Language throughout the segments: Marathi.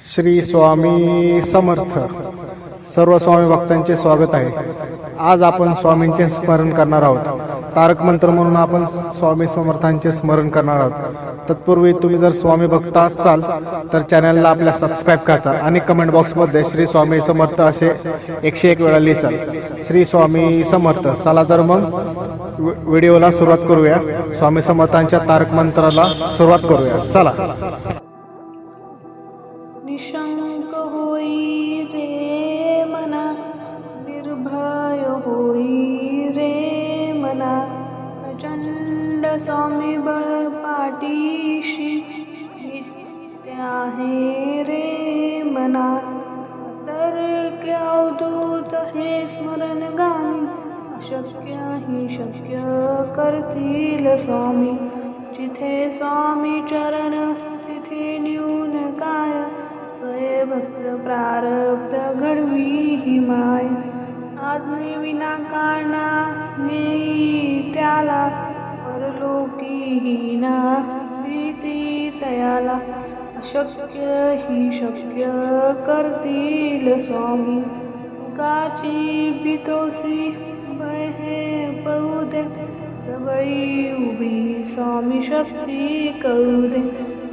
श्री स्वामी समर्थ. सर्व स्वामी भक्तांचे स्वागत आहे. आज आपण स्वामींचे स्मरण करणार आहोत. तारक मंत्र म्हणून आपण स्वामी समर्थांचे स्मरण करणार आहोत. तत्पूर्वी तुम्ही जर स्वामी भक्त असाल तर चॅनलला आपल्या सबस्क्राईब करा आणि कमेंट बॉक्समध्ये श्री स्वामी समर्थ असे 101 वेळा लिहा. श्री स्वामी समर्थ. चला तर मग व्हिडिओला सुरुवात करूया. स्वामी समर्थांच्या तारक मंत्राला सुरुवात करूया. चला. निशंक होई रे मना, निर्भय होई रे मना, प्रचंड स्वामी बळ पाठीशी नित्य आहे रे मना. तर्क अवधूत हे स्मरण गाणी, अशक्य ही शक्य करतील स्वामी. जिथे स्वामी चरण तिथे न्यून काय, स्वय भक्त प्रारब्ध घडवी ही माय. आज्ञे विना कारणा नेई त्याला, परलोकी हीना प्रीती तयाला. अशक्य ही शक्य करतील स्वामी. काची भीतोसी भय हे पळू दे, जवळी उभी स्वामी शक्ती कळू दे.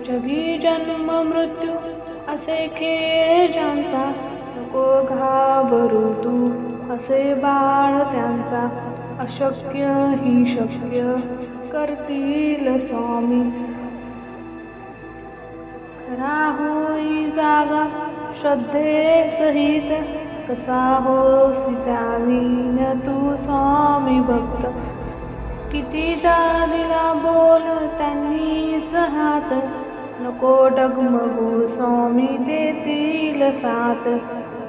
जगी जन्म मृत्यू असे खेळ ज्यांचा, नको घाबरू तू असे बाळ त्यांचा. अशक्य ही शक्य करतील स्वामी. खरा होई जागा श्रद्धे सहित, कसा होसी त्यावीन तू स्वामी भक्त. कितीदा दिला बोल त्यांनीच हात, नको डगमगू स्वामी देतील साथ.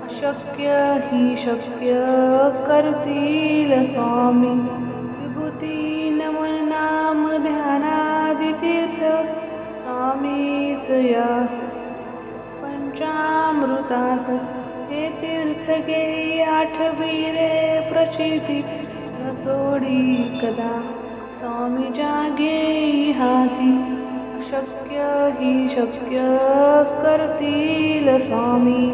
अशक्य ही शक्य करतील स्वामी. विभूती नमन नाम ध्यानादि तीर्थ, स्वामीच या पंचामृतात. हे तीर्थ घे आठवी रे प्रचिती, न सोडी कदा स्वामीच्या घेई हाती. अशक्य ही शक्य करतील स्वामी.